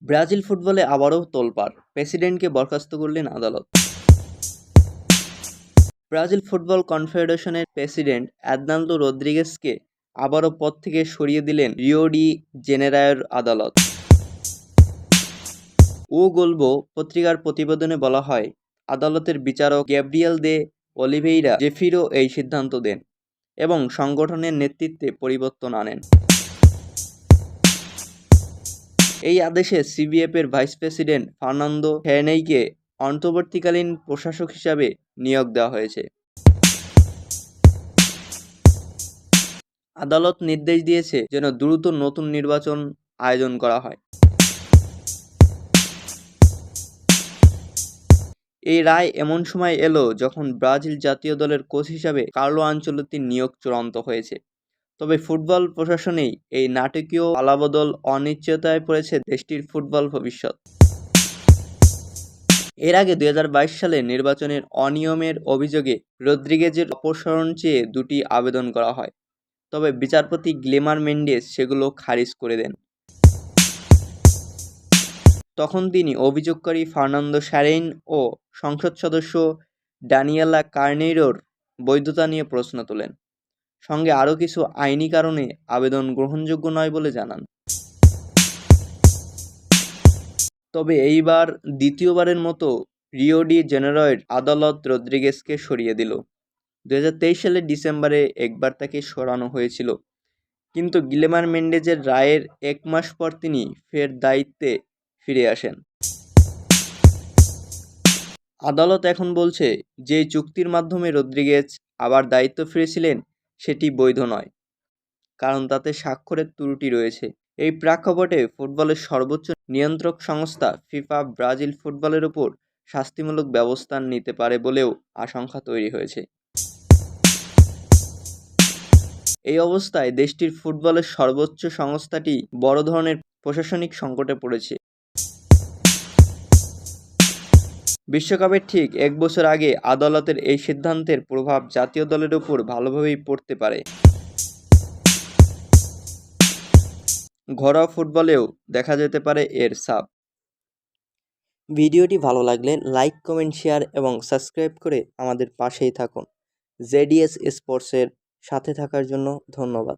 Brazil ফুটবলে আবারও তোলপাড়, প্রেসিডেন্টকে বরখাস্ত করলেন আদালত। ব্রাজিল ফুটবল কনফেডারেশনের প্রেসিডেন্ট এর্নাল্ডো রদ্রিগেজকে আবারও পদ থেকে সরিয়ে দিলেন রিও ডি জেনেরাইরোর আদালত। ও গোলবো পত্রিকার প্রতিবেদনে বলা হয়, আদালতের বিচারক গ্যাব্রিয়েল দে অলিভেইরা জেফিরো এই সিদ্ধান্ত দেন এবং সংগঠনের নেতৃত্বে পরিবর্তন আনেন। এই আদেশে সিবিএফের ভাইস প্রেসিডেন্ট ফার্নান্দো হের্নেইকে অন্তর্বর্তীকালীন প্রশাসক হিসাবে নিয়োগ দেওয়া হয়েছে। আদালত নির্দেশ দিয়েছে যেন দ্রুত নতুন নির্বাচন আয়োজন করা হয়। এই রায় এমন সময় এলো যখন ব্রাজিল জাতীয় দলের কোচ হিসাবে কার্লো আনচেলত্তির নিয়োগ চূড়ান্ত হয়েছে। তবে ফুটবল প্রশাসনেই এই নাটকীয় পালাবদল অনিশ্চয়তায় পড়েছে দেশটির ফুটবল ভবিষ্যৎ। এর আগে 2022 সালে নির্বাচনের অনিয়মের অভিযোগে রদ্রিগেজের অপসারণ চেয়ে দুটি আবেদন করা হয়, তবে বিচারপতি গ্লেমার মেন্ডেস সেগুলো খারিজ করে দেন। তখন তিনি অভিযোগকারী ফার্নান্দো স্যারেইন ও সংসদ সদস্য ডানিয়েলা কার্নেইরোর বৈধতা নিয়ে প্রশ্ন তোলেন। সঙ্গে আরও কিছু আইনি কারণে আবেদন গ্রহণযোগ্য নয় বলে জানান। তবে এইবার দ্বিতীয়বারের মতো রিও ডি জেনেরোর আদালত রদ্রিগেজকে সরিয়ে দিল। 2023 সালের ডিসেম্বরে একবার তাকে সরানো হয়েছিল, কিন্তু গিলেমার মেন্ডেজের রায়ের 1 মাস পর তিনি ফের দায়িত্বে ফিরে আসেন। আদালত এখন বলছে, যে চুক্তির মাধ্যমে রদ্রিগেজ আবার দায়িত্ব ফিরেছিলেন সেটি বৈধ নয়, কারণ তাতে স্বাক্ষরের ত্রুটি রয়েছে। এই প্রেক্ষাপটে ফুটবলের সর্বোচ্চ নিয়ন্ত্রক সংস্থা ফিফা ব্রাজিল ফুটবলের উপর শাস্তিমূলক ব্যবস্থা নিতে পারে বলেও আশঙ্কা তৈরি হয়েছে। এই অবস্থায় দেশটির ফুটবলের সর্বোচ্চ সংস্থাটি বড় ধরনের প্রশাসনিক সংকটে পড়েছে। বিশ্বকাপের ঠিক 1 বছর আগে আদালতের এই সিদ্ধান্তের প্রভাব জাতীয় দলের উপর ভালোভাবেই পড়তে পারে। ঘরোয়া ফুটবলেও দেখা যেতে পারে এর ছাপ। ভিডিওটি ভালো লাগলে লাইক, কমেন্ট, শেয়ার এবং সাবস্ক্রাইব করে আমাদের পাশেই থাকুন। জেডিএস স্পোর্টসের সাথে থাকার জন্য ধন্যবাদ।